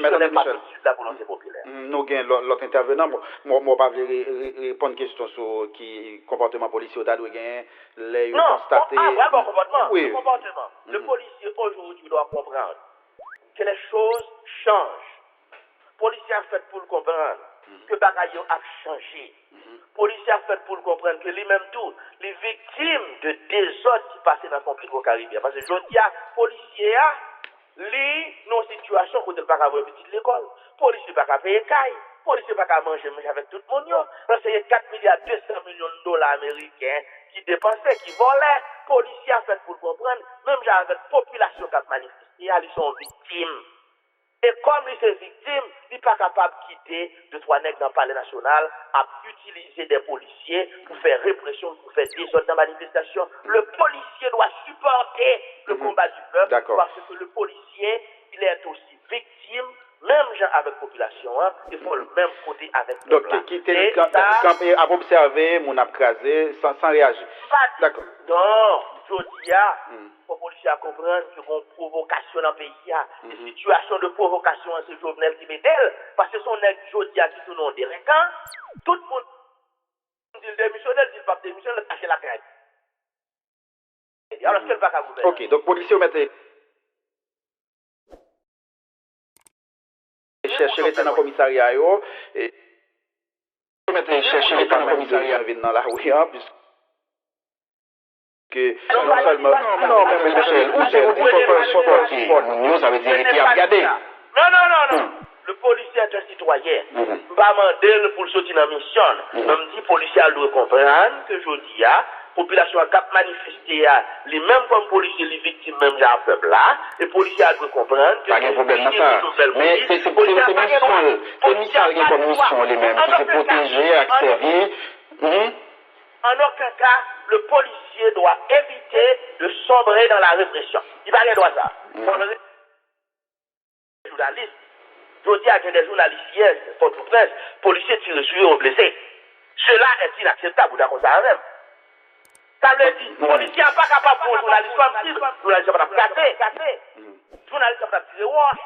n'est pas tout de suite la volonté populaire. Nous avons l'autre intervenant. Moi, pas répondre à une question sur qui comportement policier au tas de gain. Non, constater. Bon comportement. Oui. Le comportement. Le policier aujourd'hui doit comprendre que les choses changent. Le policier a fait pour le comprendre que bagaille a changé. Le policier a fait pour le comprendre que lui-même tout, les victimes de désordre qui passaient dans le conflit au Caribien. Parce que je dis à policier, lui, nos situations où il ne peut pas avoir une petite l'école. Policier ne peut pas payer caille. Policier ne peut pas manger avec tout le monde. C'est 4 milliards 200 millions de dollars américains qui dépensaient, qui volaient. Policier a fait pour le comprendre. Même avec la population qui a manifesté, ils sont victimes. Et comme ils sont victimes, ils ne sont pas capables de quitter de trois nègres dans le palais national à utiliser des policiers pour faire répression, pour faire désordre dans la manifestation. Le policier doit supporter le combat du peuple parce que le policier, il est aussi victime, même gens avec la population, il faut le même côté avec le peuple. Donc, quitter le camp et observer, mon abcrasé, sans réagir. D'accord. Non, je dis, pour les policiers comprendre que une provocation dans le pays, une situation de provocation à ce Jovenel qui met d'elle, parce que son nègre Jodia qui tout le monde délinquant, tout le monde dit démissionnel, dit pas démissionnel, cacher la tête. Alors, qu'elle va gouverner? Ok, donc, policiers, vous mettez. Chercher les dans le commissariat, et. Vous mettez chercher les dans le commissariat, dans la rue, puisque. Non seulement. Non, mais Michel, où c'est vous dites qu'il faut supporter? Nous, ça veut dire qu'il y a regardé. Non. Le policier est un citoyen. Pas demander pour le sortir dans la mission. Même dit, le policier doit comprendre que je dis, la population a cap manifesté, les mêmes comme policiers, les victimes, même dans le peuple là. Les policiers doivent comprendre que. Pas de problème dans ça. Mais c'est mission. C'est mission qui est comme mission lui-même. C'est protéger, servir. En aucun cas, le policier doit éviter de sombrer dans la répression. Il va rien droit ça. Les journalistes, je dis à des journalistes hier, Port-au-Prince, policiers tirent sur eux ou blessés. Cela est inacceptable, d'accord ça même. Ça veut dire, le policier n'est pas capable pour un journaliste comme si, le journaliste n'est pas capable de casser. Le journaliste n'est pas capable de tirer.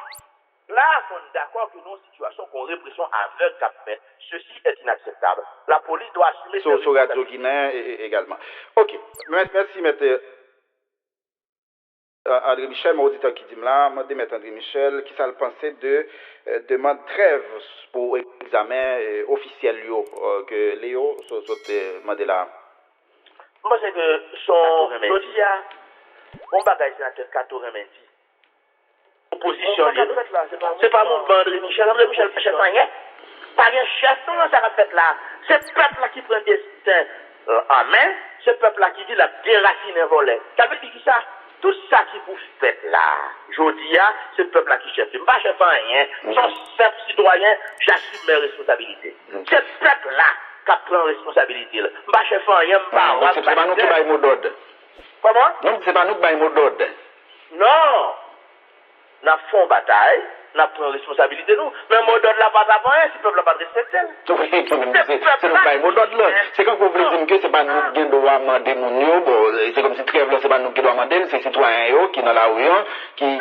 Là, on est d'accord que nos situations qu'on répression aveugle qu'a fait, ceci est inacceptable. La police doit assumer ses responsabilités. Sur Radio Guinée également. Ok, merci, maître André Michel, mon auditeur qui dit là, moi, maître André Michel, qui ça le pensait de demande trêve pour examen officiel que Léo soit demandé là. Moi, c'est que son dossier, mon bagage sénateur Katoremendi. Opposition c'est pas mouvement André Michel. André Michel fait chef rien. Pas un chef, non, ça va faire là. C'est le peuple là qui prend des destin en main. C'est le peuple là qui dit la déracine un volet. Ça veut dire qui ça? Tout ça qui vous fait là, je dis, c'est le peuple là qui chef. Je ne chef rien. Son simple citoyen, j'assume mes responsabilités. C'est le peuple là qui prend responsabilité. Je ne chef rien, c'est pas nous qui baillons mot d'ordre. Comment? Non, c'est pas nous qui baillons mot d'ordre. Non. Nous faisons bataille, nous prenons responsabilité nous. Mais le mot d'ordre là pas rien, si le peuple n'a pas de respecté. C'est nous pas mot d'ordre là. C'est quand vous voulez dire que c'est pas nous qui doit demander mon bon, c'est comme si trêve là, c'est pas nous qui doit demander, c'est citoyens qui dans la rue, qui ont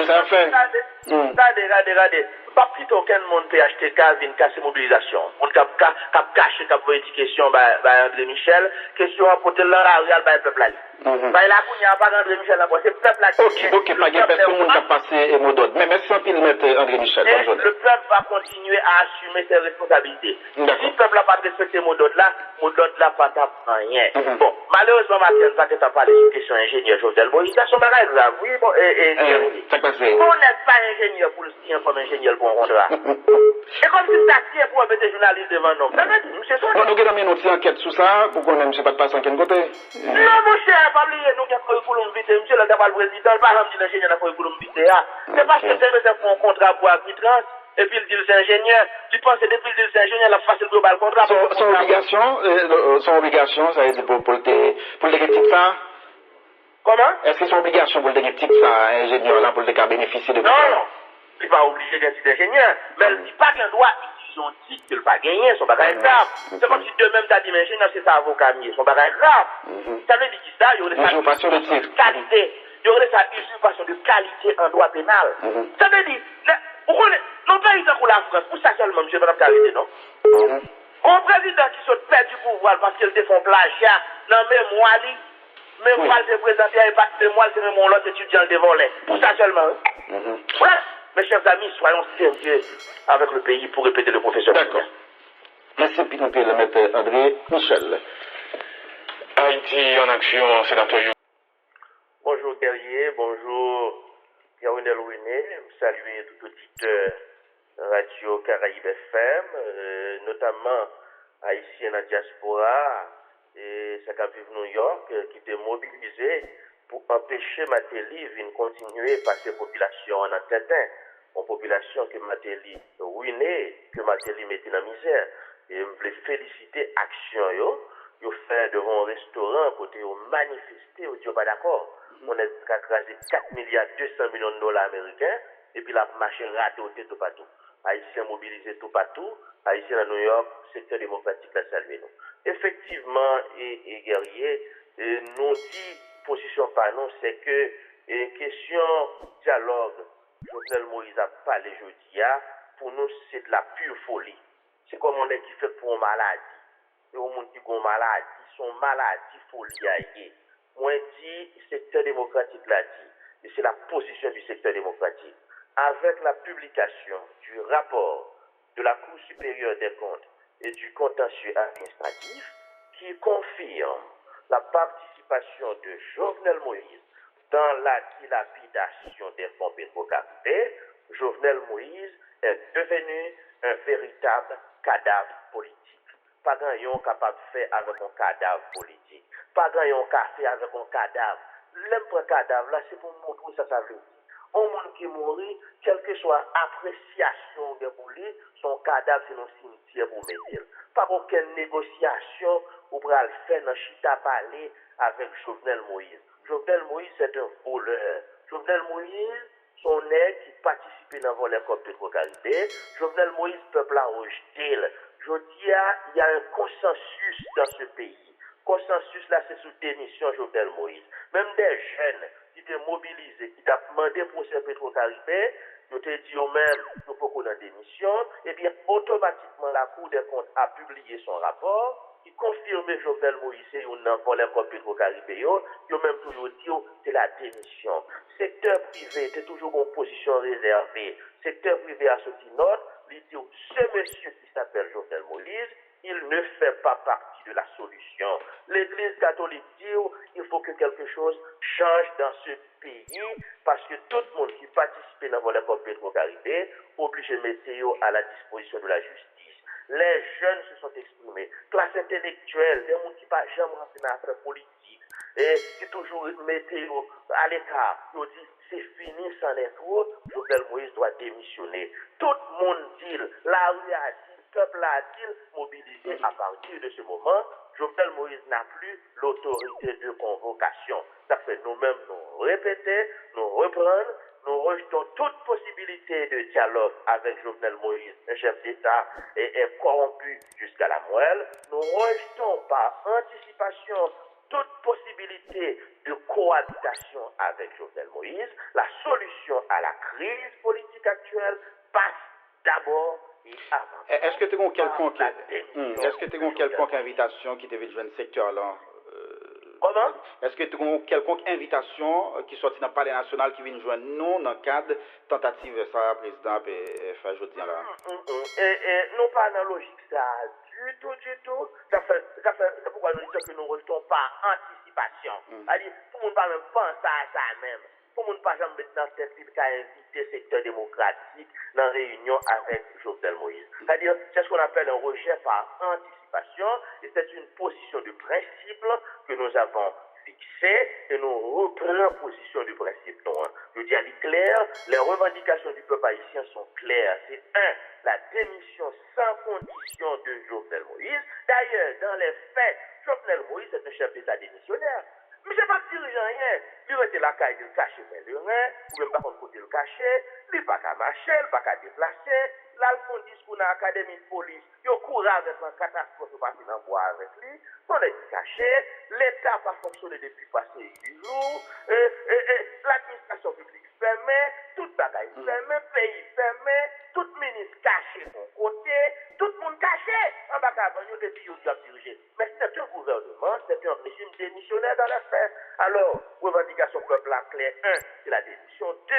ça à faire. Regardez. Pas plutôt aucun monde peut acheter case, vient casser mobilisation. On cap cacher, cap poser des questions, André Michel, question à porter leur arrière, le peuple là. Là, il n'y a pas d'André Michel là, c'est le peuple là. Ok, pas de personne qui a passé et mot d'ordre. Mais merci un peu, maître André Michel. Le peuple va continuer à assumer ses responsabilités. Si le peuple n'a pas respecté le mot d'ordre là, pas d'apprendre rien. Bon, malheureusement, Mathieu, pas que tu as parlé de question ingénieur Jovenel Moïse, ça, son bagage grave. Oui, bon, ça passe. On n'est pas ingénieur pour le signer comme ingénieur pour un contrat. Et comme si ça tient pour mettre des journalistes devant nous. Ça veut dire, monsieur, ça. Nous avons une autre enquête sur ça, pour qu'on ne sait pas de passer en quel côté. Non, mon cher, pas oublier, nous qui avons pour nous inviter, monsieur, le d'abord le président, par exemple, l'ingénieur n'a pas pour nous inviter. C'est parce que c'est un contrat pour Agritrans. Et puis il dit c'est ingénieur, il pense que depuis il dit c'est ingénieur, il a fait le global contrat. Son obligation, ça veut dire pour le critique ça. Comment? Est-ce que c'est obligation pour le critique ça, ingénieur là, pour le cas bénéficier de non, il n'est pas obligé d'être ingénieur, mais il ne dit pas qu'il doit utiliser son titre qu'il ne va pas gagner, son bagage grave. C'est comme si de-même tu as dit, ingénieur, c'est ça avocat, son bagage grave. Ça veut dire ça, il y a des qualité. il y aurait sa usurpation de qualité en droit pénal. Ça veut dire, non pas une pour la France, pour ça seulement, monsieur Madame Carité, non? Un président qui se perd du pouvoir parce qu'il défend plagiat, non, mais moi, mais moi, je présenté à impact de moi, c'est mon autre étudiant de volet. Pour ça seulement. Voilà. Mes chers amis, soyons sérieux avec le pays pour répéter le professeur. D'accord. Merci, puis nous le mettre André Michel. Haïti en action, sénateur. Bonjour Guerrier, bonjour Pierre-Renel Rouenet, saluer tout auditeur Radio Caraïbes FM, notamment haïtien en diaspora et ça qui vivent New York, qui était mobilisé pour empêcher Matéli de continuer par ses populations en atteint, une population que Matéli ruinait, que Matéli mettait dans la misère. Et je voulais féliciter Action, yo fait devant un restaurant, côté yo manifesté, yo dit pas d'accord. On a écrasé 4 milliards 200 millions de dollars américains, et puis la machine ratée au tout partout. Haïtiens mobilisés tout partout, Haïtiens à New York, secteur démocratique la salué nous. Effectivement, et guerrier, nous dit, position par nous, c'est que, question dialogue, Jovenel Moïse a parlé jeudi, pour nous, c'est de la pure folie. C'est comme on est qui fait pour une maladie. Et au monde qui a une maladie, son maladie folie aïe. Moi, dit, secteur démocratique l'a dit, et c'est la position du secteur démocratique. Avec la publication du rapport de la Cour supérieure des comptes et du contentieux administratif qui confirme la participation de Jovenel Moïse dans la dilapidation des fonds pétrocarburés, Jovenel Moïse est devenu un véritable cadavre politique. Pas grand-yon capable de faire avec un cadavre politique. Pas grand-yon capable de faire avec un cadavre. L'important cadavre, là, c'est pour montrer ça veut dire. Un monde qui mourit, quelle que soit appréciation de lui, son cadavre, c'est un cimetière pour mettre. Pas aucune négociation ou pour le faire dans Chita parler avec Jovenel Moïse. Jovenel Moïse, c'est un voleur. Jovenel Moïse, son aide qui participait dans le volet comme Pétro-Caribé. Jovenel Moïse, peuple a rejeté. Je dis, il y a un consensus dans ce pays. Consensus là, c'est sous démission Jovenel Moïse. Même des jeunes qui étaient mobilisés, qui t'ont demandé pour ce Pétro-Caribé, ils t'ont dit eux-mêmes, nous pouvons dans démission, et bien automatiquement la Cour des comptes a publié son rapport qui confirmait Jovenel Moïse et un volet comme Pétro-Caribé, ils ont même toujours dit c'est la démission. Secteur privé était toujours en position réservée. Secteur privé a sorti note, il dit ce monsieur qui s'appelle Jovenel Moïse, il ne fait pas partie de la solution. L'Église catholique dit qu'il faut que quelque chose change dans ce pays parce que tout le monde qui participe dans le volet comme Pétro-Caribé obligé de mettre à la disposition de la justice. Les jeunes se sont exprimés, classe intellectuelle, des gens qui ne pas jamais rentrer dans l'affaire politique et qui toujours mettent à l'écart. Ils disent c'est fini sans les trop, Jovenel Moïse doit démissionner. Tout le monde dit, la rue a dit, le peuple a dit, mobilisé à partir de ce moment, Jovenel Moïse n'a plus l'autorité de convocation. Ça fait nous-mêmes nous répéter, nous reprendre, nous rejetons toute possibilité de dialogue avec Jovenel Moïse, un chef d'État, et est corrompu jusqu'à la moelle. Nous rejetons par anticipation toute possibilité de cohabitation avec Jovenel Moïse. La solution à la crise politique actuelle passe d'abord et avant. Est-ce que tu as quelconque invitation qui devait jouer le secteur là? Comment? Est-ce que tu as quelconque invitation qui sortit dans le palais national qui vient joindre nous dans le cadre tentative de ça, président, et faire aujourd'hui là? Et non pas dans la logique ça du tout. C'est pourquoi nous disons que nous ne rejetons pas anticipation. C'est-à-dire, tout le monde ne va même penser à ça même. Tout le monde ne va jamais mettre dans cette ville qui a invité le secteur démocratique dans la réunion avec Jovenel Moïse. C'est-à-dire, c'est ce qu'on appelle un rejet par anticipation, et c'est une position de principe que nous avons fixée, et nous reprenons position du principe. Non, je dis à l'éclair, les revendications du peuple haïtien sont claires. C'est la démission sans condition de Jovenel Moïse. D'ailleurs, dans les faits, Jovenel Moïse est un chef d'État démissionnaire. Monsieur pas dirigeant rien. Il reste la caille de cacher le rien, ou même pas contre côté le cacher, il pas qu'à marcher, il pas qu'à déplacer. Là, le fond discours dans l'académie de police, il court avec la catastrophe parti dans le bois avec lui. On est caché, l'État n'a pas fonctionné depuis passé 10 jours, l'administration publique fermée, toute bagaille fermée, pays fermé, tout ministre caché de son côté, tout le monde caché en bagaille depuis qu'il a dirigé. Mais c'est un gouvernement, c'est un régime démissionnaire dans l'affaire. Alors, revendication peuple la claire, 1, c'est la démission. 2,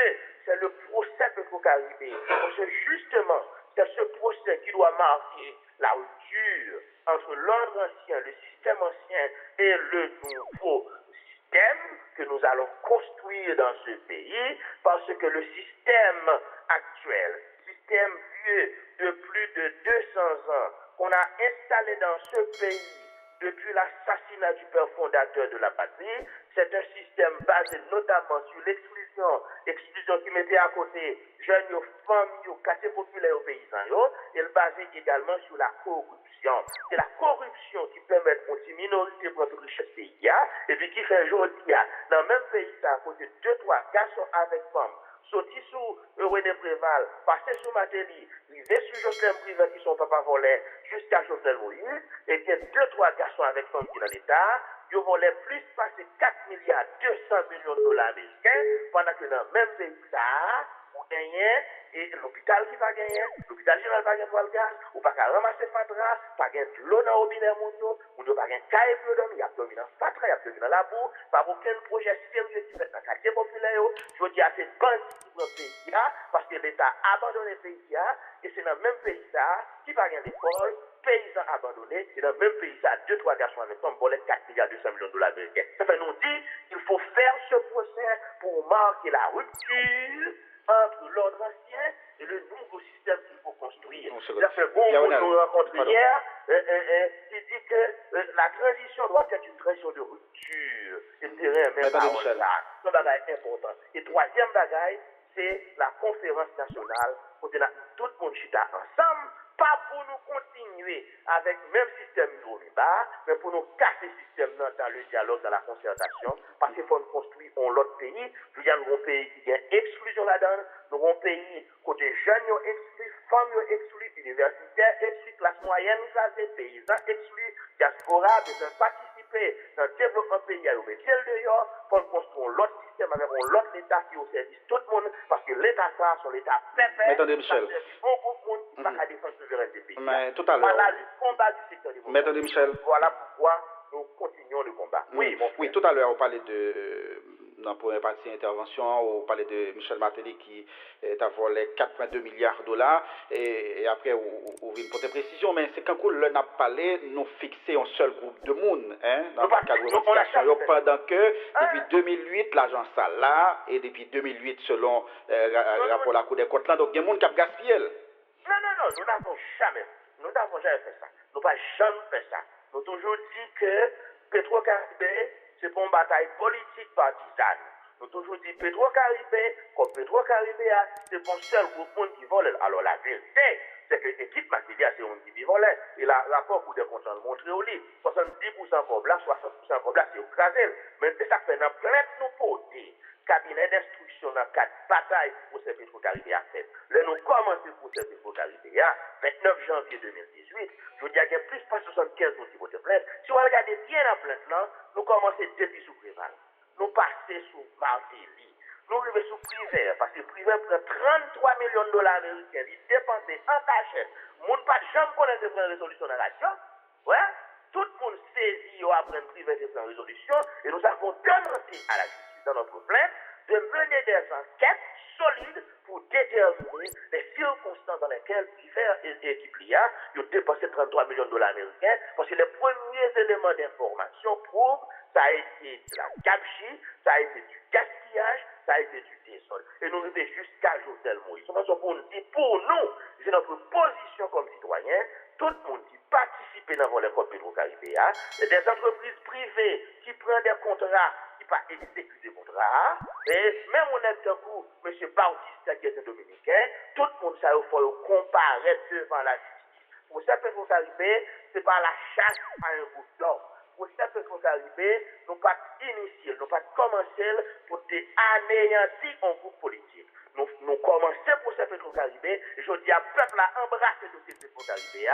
c'est le procès Petro-Caribé. Parce que justement, c'est ce procès qui doit marquer la rupture entre l'ordre ancien, le système ancien et le nouveau système que nous allons construire dans ce pays, parce que le système actuel, système vieux de plus de 200 ans, qu'on a installé dans ce pays depuis l'assassinat du père fondateur de la patrie, c'est un système basé notamment sur l'exclusion qui mettait à côté jeunes, femmes, quartiers populaires, paysans, et basé également sur la corruption. C'est la corruption qui permet une minorité de notre richesse pays, et puis qui fait aujourd'hui, dans le même pays, ça à côté 2-3 garçons avec femmes, sorti sous René Préval, passé sous Matéli, rivé sur Jocelyn Privé qui sont papa volés jusqu'à Jocelyn Moïse, et qu'il y a 2-3 garçons avec femmes qui dans l'État, ils volaient plus passer 4 milliards 200 millions de dollars américains, pendant que dans le même pays, ça, on gagne, et l'hôpital qui va gagner, l'hôpital général va gagner pour le gaz, ou pas qu'à ramasser fatra, pas gagner de l'eau dans l'obinaire mondial, ou ne pas gagner caille pour l'homme, il y a dormi dans fatra, il y a dormi dans la boue, pas aucun projet sérieux qui fait dans le quartier populaire, je dis à ces bandits qui prennent le pays, parce que l'État a abandonné le pays, et c'est dans le même pays qui va gagner l'école, paysans abandonnés, et dans le même pays, ça, 2-3 garçons avec comme volet 4 milliards 200 millions de dollars américains. Ça fait nous dire qu'il faut faire ce procès pour marquer la rupture entre l'ordre ancien et le nouveau système qu'il faut construire. Ça fait bon qu'on nous rencontre hier, qui dit que la transition doit être une transition de rupture. C'est le terrain même parole là. C'est un bagage important. Et troisième bagage, c'est la conférence nationale où tout le monde chita ensemble, pas pour nous continuer avec le même système Yoruba, mais pour nous casser le système dans le dialogue, dans la concertation, parce qu'il faut nous construire un autre pays. Je veux dire, nous avons un pays qui a exclusion là-dedans, nous avons un pays côté jeunes exclus, femmes exclus, universitaires exclus, classe moyenne classée, paysans exclus, diaspora, besoin de participer dans le développement pays à l'obédiel dehors, pour nous construire l'autre système avec l'autre État qui est au service de tout le monde, parce que l'État ça, son État pépère, Attendez, Michel. Pas défense souveraine des pays. Mais tout à l'heure. Voilà le combat du secteur démocratique. Mais attendez, Michel. Voilà pourquoi nous continuons le combat. Oui, mon frère. Oui, tout à l'heure, on parlait dans la première partie intervention, on parlait de Michel Martelly qui a volé 4,2 milliards de dollars. Et après, on vient pour des précisions. Mais c'est quand on a parlé, nous fixer un seul groupe de monde dans le cadre de revendication. Pendant que, depuis 2008, l'agence a là, et depuis 2008, selon le rapport de la Cour des comptes, là, donc il y a des gens qui ont gaspillé. Non, nous n'avons jamais fait ça. Nous n'avons jamais fait ça. Nous avons toujours dit que Petro-Caribé, c'est pour une bataille politique partisane. Nous avons toujours dit Petro-Caribé, comme Petro-Caribé, c'est pour un seul groupe qui vole. Alors la vérité, c'est que l'équipe Matélia, c'est un qui vole. Et le rapport pour des comptes le montrer au livre. 70% comme là, 60% comme là, c'est écrasé. Mais ça fait dans plein de nos côtés. Cabinet d'instruction dans le cadre de bataille pour ce Petro-Caribé a fait. Là, nous commençons pour ce Petro-Caribé, 29 janvier 2018. Je veux dire qu'il y a plus de 75 motifs de plainte. Si on regarde bien la plainte là, nous commençons depuis sous Préval. Nous passons sous Martelly. Nous arrivons sous Privé, parce que Privé prend 33 millions de dollars américains. Il dépense en cachette. Moun pas jamais connaît de prendre résolution dans la radio. Ouais? Tout le monde saisit après Privé de prendre résolution. Et nous avons demandé à la justice dans notre plainte de mener des enquêtes solides pour déterminer les circonstances dans lesquelles divers équipes l'IA ont dépensé 33 millions de dollars américains, parce que les premiers éléments d'information prouvent que ça a été de la gabegie, ça a été du gaspillage, ça a été du désordre. Et nous arrivons jusqu'à Jovenel Moïse. C'est pour nous dire, pour nous, c'est notre position comme citoyens, tout le monde qui participe dans le volet code Petro-Caribé, des entreprises privées qui prennent des contrats qui pas exécuter des contrats, et même on est un coup, M. Bautista qui est un dominicain, tout le monde ça il faut comparaître devant la justice. Pour ça, Petro-Caribé, ce n'est pas la chasse à un groupe d'hommes. procès Petro-Caribé, nous pas initier, nous pas commencer pour anéantir un groupe politique. Nous commençons le procès Petro-Caribé, et je dis à peuple à embrasser le dossier Petro-Caribé,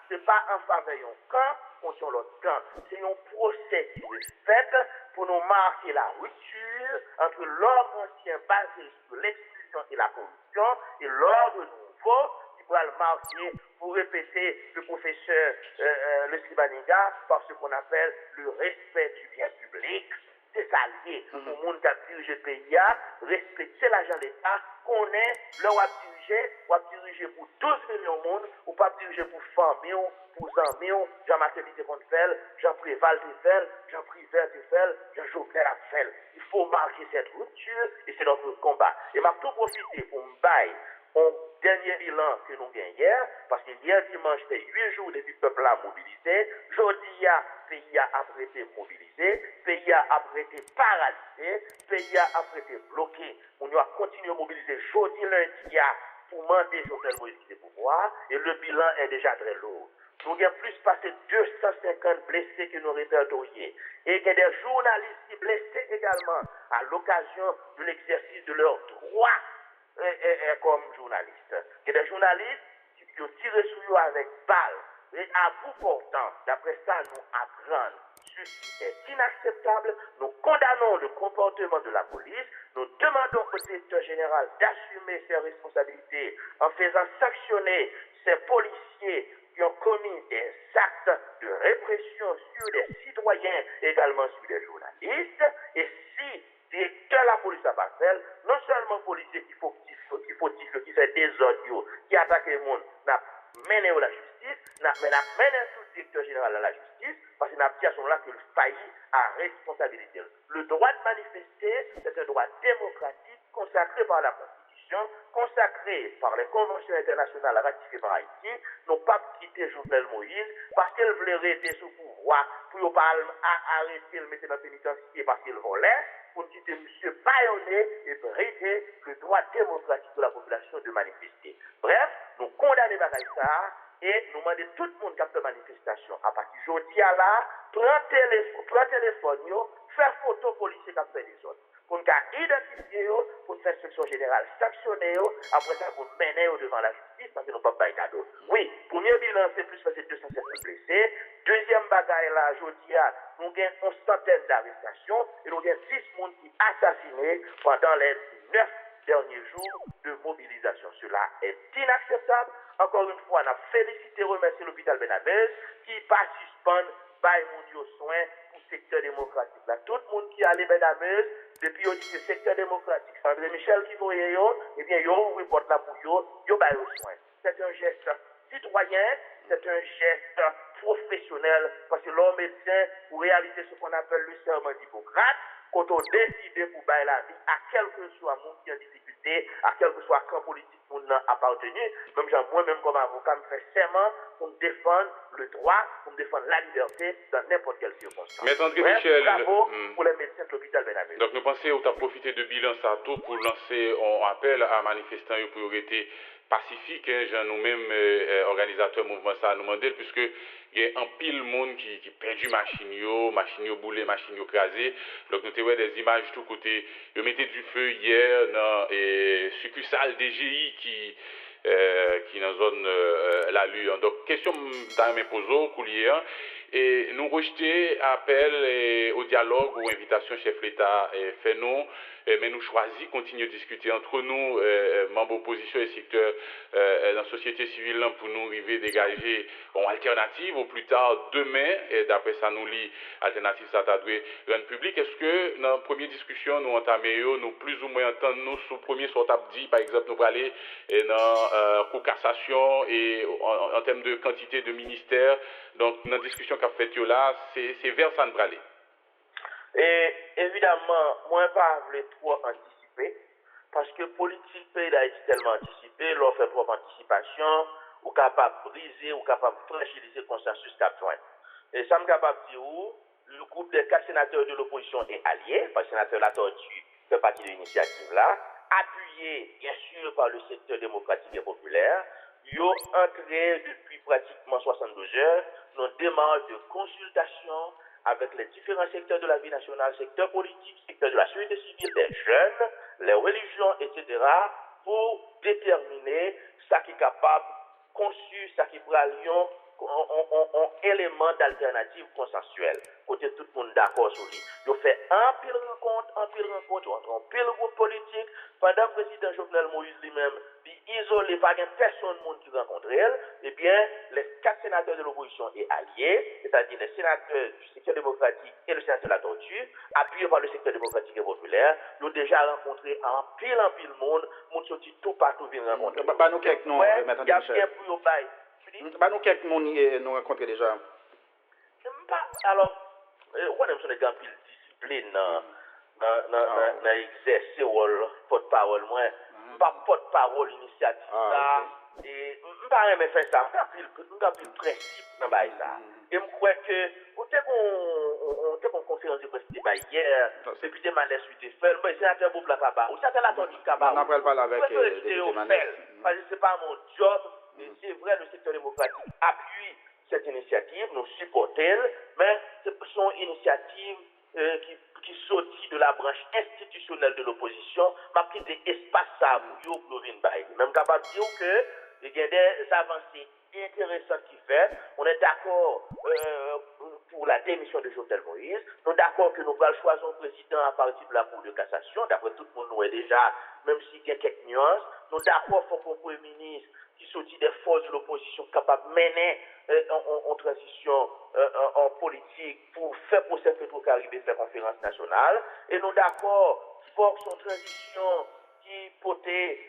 ce n'est pas en faveur d'un camp contre l'autre camp, c'est un procès qui est fait pour nous marquer la rupture entre l'ordre ancien basé sur l'exclusion et la corruption et l'ordre nouveau qui pourra le marquer, pour répéter le professeur le Sibaniga, par ce qu'on appelle le respect du bien public. C'est ça lié. Pour le monde qui a dirigé le pays, respecter l'agent d'État, connaît leur diriger pour 12 millions de monde, ou pas diriger pour famille, pour amis, Jean-Marc Contel, Jean Préval Tefel, Jean Privé Tefel, Jean Jovenel Tefel. Il faut marquer cette rupture et c'est notre combat. Et m'a tout profité pour me bailler un dernier bilan que nous gagnons hier, parce que hier dimanche, c'était 8 jours depuis le peuple a mobilisé. Aujourd'hui, le pays a été mobilisé, le pays a été paralysé, le pays a été bloqué. On doit continuer à mobiliser jeudi, lundi, pour demander Jovenel Moïse de pouvoir, et le bilan est déjà très lourd. Nous avons plus passé 250 blessés que nous répertoriés. Et il y a des journalistes qui blessés également à l'occasion de l'exercice de leurs droits comme journalistes. Il y a des journalistes qui ont tiré sur eux avec balles. Et à bout portant, d'après ça, nous apprenons. Ceci est inacceptable. Nous condamnons le comportement de la police. Nous demandons au directeur général d'assumer ses responsabilités en faisant sanctionner ces policiers qui ont commis des actes de répression sur des citoyens, également sur des journalistes. Et si directeur de la police à Basel, non seulement policier qui fait des audios, qui attaquent le monde, n'a mené à la justice, mais n'a mené tout le directeur général à la justice, parce qu'il n'a pas dit à ce moment-là que le pays a responsabilité. Le droit de manifester, c'est un droit démocratique consacré par la Constitution, consacré par les conventions internationales ratifiées par Haïti, n'ont pas quitté Jovenel Moïse parce qu'elle voulait rester sous pouvoir pour ne pas arrêter le mettre dans le pénitencier parce qu'il volait, pour quitter M. Bayonnet et brider le droit démocratique de la population de manifester. Bref, nous condamnons ça et nous demandons tout le monde qui a fait manifestation à partir d'aujourd'hui là, prends téléphone, faire photo policier qui a fait des autres. Pour nous identifier, pour faire inspection générale sanctionner, après ça, pour mener devant la justice, parce que nous ne pouvons pas faire cadeau. Oui, premier bilan, c'est plus de 250 blessés. Deuxième bagaille là, aujourd'hui, nous avons une centaine d'arrestations et nous avons 10 personnes qui sont assassinées pendant les 9 derniers jours de mobilisation. Cela est inacceptable. Encore une fois, on a félicité et remercié l'hôpital Benabez qui pas suspendre bail mon soin pour le secteur démocratique. Là, tout le monde qui allait Benabez, depuis on dit que le secteur démocratique, André Michel qui voyait eh bien, yo ouvre porte là pour yo bail au soin. C'est un geste citoyen, c'est un geste professionnel, parce que l'homme médecin, pour réaliser ce qu'on appelle le serment d'Hippocrate, quand on décide pour bailler la vie, à quel que soit mon qui en difficulté, à quel que soit camp politique qu'on a appartenu, même moi-même comme avocat, je fais serment pour me défendre le droit, pour me défendre la liberté dans n'importe quelle circonstance. Mais André Michel, bravo pour les médecins de l'hôpital Benabé. Donc nous pensons que tu as profité de bilan ça tout pour lancer un appel à manifestants pour arrêter pacifique, hein, nous-mêmes organisateurs mouvement ça nous demandé puisque il y a un pile monde qui perdu machine boulé, machine crasé. Donc nous avons des images tout côté. Ils mettaient du feu hier dans succursale DGI qui dans zone la Lune. Donc question dans mes posos coulier et nous rejeter appel au dialogue ou invitation chef l'État fait nous mais nous choisissons continuer à discuter entre nous membres opposition et secteur dans la société civile pour nous arriver dégager une alternative au plus tard demain et d'après ça nous lit alternative ça t'a dû rendre public. Est-ce que dans la première discussion nous entamons nous plus ou moins entendre nous sur premier sur table dit par exemple nous aller dans cour cassation et en termes de quantité de ministères. Donc dans la discussion qu'a fait là c'est vers ça nous aller. Et évidemment, moi, pas voulu trop anticiper, parce que politique pays d'Haïti tellement anticipé, l'on fait propre anticipation, ou capable de briser, ou capable de fragiliser le consensus qu'a besoin. Et ça me capable de dire où le groupe des 4 sénateurs de l'opposition est allié, parce que le sénateur La Tortue fait partie de l'initiative là, appuyé bien sûr par le secteur démocratique et populaire, ils ont entré depuis pratiquement 72 heures dans une démarche de consultation avec les différents secteurs de la vie nationale, secteur politique, secteur de la société civile, des jeunes, les religions, etc., pour déterminer ce qui est capable, conçu, ce qui est lion, en élément d'alternative consensuelle. Côté tout le monde d'accord sur lui. Ils fait un pile rencontre, un pile groupe politique. Pendant que le président Jovenel Moïse lui-même, il isolé, pas personne qui rencontre elle, eh bien, les 4 sénateurs de l'opposition et alliés, c'est-à-dire les sénateurs du secteur démocratique et le sénateur de la tortue, appuyés par le secteur démocratique et populaire, ils ont déjà rencontré un pile monde sorti tout partout vient rencontrer. Bah, nous quelques noms, il y a bien pour bail. Bah, nous quelques noms nous rencontrés déjà. Alors, on aime des grandes discipline dans l'exercice rôle porte-parole moi pas porte-parole initiative ça et pas aimer faire ça on a pile principe dans bail ça et me crois que on était en conférence de presse hier depuis des malaises suite fait mais sénateur Boub la pas ou ça la attendu capable on parle avec des malaises parce que c'est pas mon job mais c'est vrai le secteur démocratique appuie cette initiative, nous supportons, mais ce sont initiatives qui sortent de la branche institutionnelle de l'opposition, mais qui des espaces pour nous même capable de dire que il y a des avancées intéressantes qui fait. On est d'accord pour la démission de Jovenel Moïse. Nous sommes d'accord que nous allons choisir un président à partir de la Cour de cassation. D'après tout le monde, nous est déjà, même s'il y a quelques nuances. Nous sommes d'accord pour un Premier ministre qui sortit des forces de l'opposition capables de mener en transition en politique pour faire procès Petro-Caribé faire conférence nationale. Et nous d'accord force en transition qui potait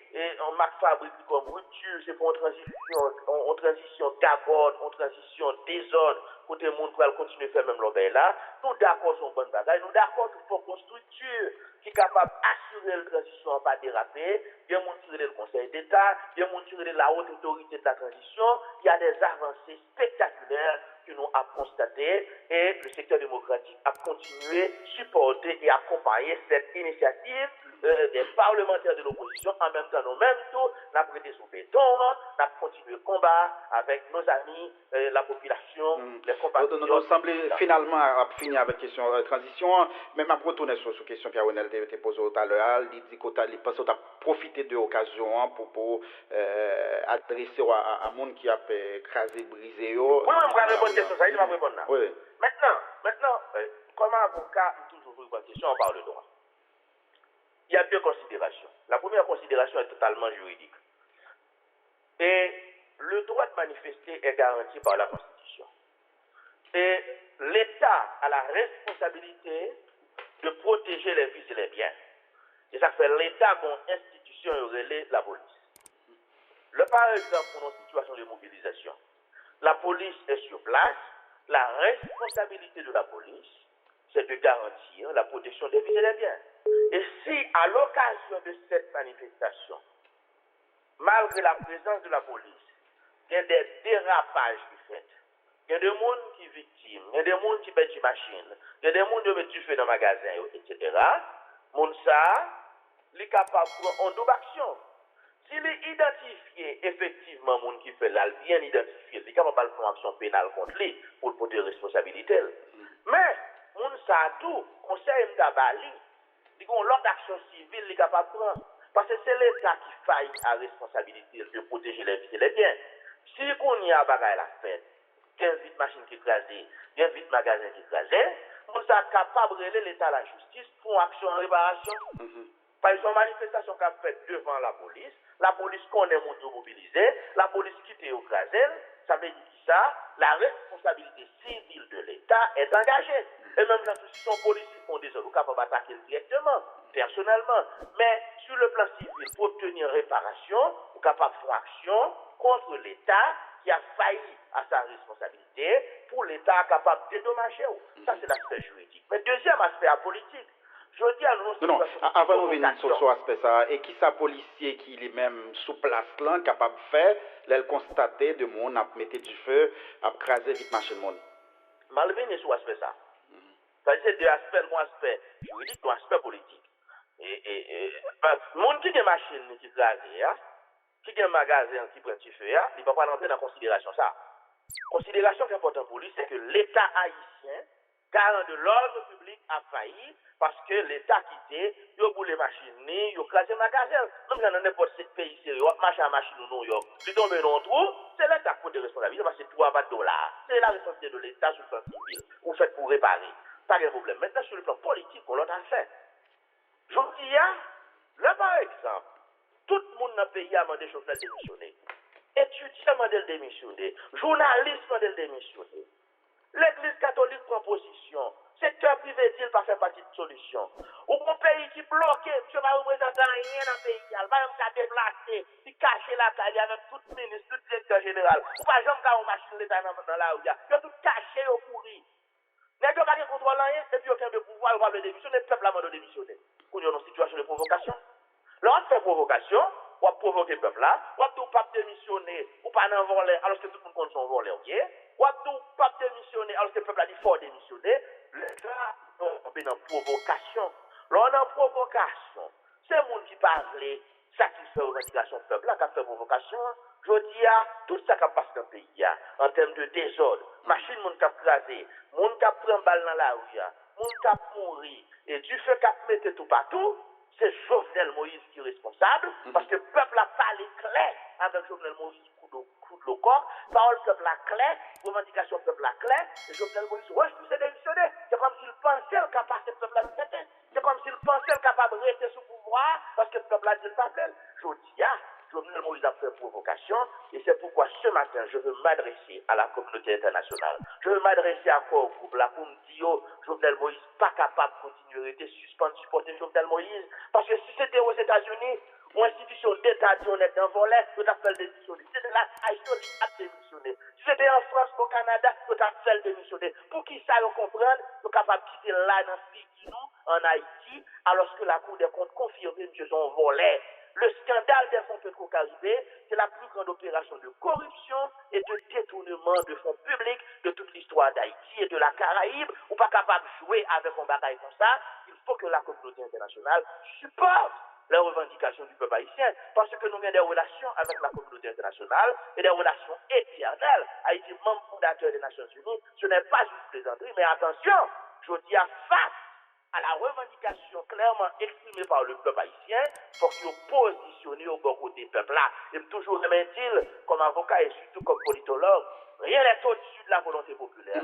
en marque fabrique comme rupture, c'est pour en transition gaborde, en transition désordre, pour que le monde va continuer à faire même l'obéi là. Nous d'accord sur une bonne bagaille, nous d'accord qu'il faut une structure qui est capable d'assurer la transition en pas déraper, bien montrer le Conseil d'État, bien montrer la haute autorité de la transition, il y a des avancées spectaculaires que nous avons constatées et le secteur démocratique a continué à supporter et accompagner cette initiative des parlementaires de l'opposition. En même temps, nous-mêmes, nous avons prêté sous béton, nous avons continué le combat avec nos amis, la population, les compatriotes. Nous semblons finalement finir avec la question de transition, mais je retourner sur la question que Pierre-Renel t'a posée tout à l'heure. Il dit qu'il pense qu'il a profité de l'occasion pour adresser à monde qui a écrasé, brisé. Oui, je vais répondre à cette question, ça, il va répondre là. Oui. Maintenant, comme avocat, toujours vous une question, on parle de droit. Il y a deux considérations. La première considération est totalement juridique. Et le droit de manifester est garanti par la Constitution. Et l'État a la responsabilité de protéger les vies et les biens. Et ça fait l'État comme institution relais la police. Par exemple, pour une situation de mobilisation, la police est sur place. La responsabilité de la police, c'est de garantir la protection des vies et des biens. Et si, à l'occasion de cette manifestation, malgré la présence de la police, il y a des dérapages qui sont faits, il y a des gens qui sont victimes, il y a des gens qui mettent des machines, il y a des gens qui mettent du feu dans le magasin, etc., les gens sont capables de prendre une double action. S'il est identifié effectivement les gens qui fait là, bien identifié, il est capable de faire une action pénale contre lui pour le porter responsabilité. Mais, les gens tout, conseil Mtabali, ils ont l'autre action civile, ils sont capables de prendre. Parce que c'est l'État qui faille à responsabilité de protéger les vies et les biens. Si on y a bagaille la fête, il y a une vite machine qui écrase, il y a un vite magasin qui écrase, on est capable de l'État à la justice pour une action en réparation. Par exemple, manifestation qu'a fait devant la police connaît mon mobilisé, la police quitte et écrasé, ça veut dire que ça, la responsabilité civile de l'État est engagée. Et même quand ils sont policiers, ils sont des autres capables d'attaquer directement, personnellement. Mais sur le plan civil, pour obtenir réparation, ou capable de faire action contre l'État qui a failli à sa responsabilité, pour l'État capable de dédommager. Ça, c'est l'aspect juridique. Mais deuxième aspect politique. Je dis à nous. Non, avant de venir sur ce aspect, ça, et qui ça policier qui est même sous place là, capable de faire, là, constater de monde, à mettre du feu, à craser vite machine monde. Malvin sur aspect ça. C'est deux aspects, un aspect juridique, un aspect politique. Et monde qui a une machine qui crase, qui a un magasin qui prend du feu, il ne va pas rentrer dans la considération ça. Considération qui est importante pour lui, c'est que l'État haïtien garant de l'ordre public a failli parce que l'État quitté, il a boulé les machines, il a classé le magasin. Même dans n'importe quel pays sérieux, marché à machine au New York, il tombe dans un trou, c'est l'État qui a des responsabilités parce que c'est $3 C'est la responsabilité de l'État sur le plan civil. Vous faites pour réparer. Pas de problème. Maintenant, sur le plan politique, on l'a fait. Je vous dis, là, par exemple, tout le monde dans le pays a demandé chauffeur démissionner. Étudiants a demandé le démissionner. Journalistes a demandé le démissionner. L'Église catholique prend position. Secteur privé dit pas faire partie de solution. Ou un pays qui bloqué, monsieur va représenter rien dans le pays. Il va même déplacer, il cacher la taille avec tout ministre, tout directeur général. Ou pas jamais quand on machine l'État dans la rue. Il a tout caché au pourri. Les gens n'ont pas de contrôle rien, et puis aucun de pouvoir, ils vont démissionner, le peuple a demandé de démissionner. Pour nous, dans une situation de provocation. Lorsqu'on fait provocation, on va provoquer le peuple là, on va tout pas démissionner, ou pas en voler, alors que tout le monde compte son voler, ok? On va tout pas démissionner, alors que le peuple a dit faut démissionner. L'État est en provocation. Lorsqu'on est en provocation, c'est le monde qui parle, satisfait aux revendications du peuple là, qui a fait provocation. Je dis à tout ça qui passe dans le pays, en termes de désordre, machine moun qui a crasé, moun qui a pris un balle dans la rue, moun qui a mouru, et du fait qu'a mis tout partout, c'est Jovenel Moïse qui est responsable, parce que le peuple a parlé clair avec Jovenel Moïse coup de le corps, parole peuple a clair, revendication peuple a clair, et Jovenel Moïse refuse de démissionner. C'est comme s'il pensait qu'il a passé le peuple à tête. C'est comme s'il pensait qu'il capable de rester sous pouvoir, parce que le peuple a dit le peuple. Je dis, Jovenel Moïse a fait provocation, et c'est pourquoi ce matin, je veux m'adresser à la communauté internationale. Je veux m'adresser encore au groupe là pour me dire, Jovenel Moïse pas capable de continuer à rester suspendu, supporter Jovenel Moïse, parce que si c'était aux États-Unis, ou institution d'État qui est dans volet, tout à fait démissionner. Si c'était la Haïti, qui a démissionné. Si c'était en France, au Canada, tout à fait démissionner. Pour qu'ils savent comprendre, nous sommes capables de quitter là dans ce pays, nous, en Haïti, alors que la Cour des comptes confirme que son volet. Le scandale des fonds pétro-caribés, c'est la plus grande opération de corruption et de détournement de fonds publics de toute l'histoire d'Haïti et de la Caraïbe. Ou pas capable de jouer avec un bagage comme ça. Il faut que la communauté internationale supporte les revendications du peuple haïtien, parce que nous avons des relations avec la communauté internationale et des relations éternelles. Haïti, membre fondateur des Nations Unies, ce n'est pas une plaisanterie, mais attention, je dis à face à la revendication clairement exprimée par le peuple haïtien, il faut qu'il positionne au bon côté du peuple-là. Et toujours remet-il, comme avocat et surtout comme politologue, rien n'est au-dessus de la volonté populaire.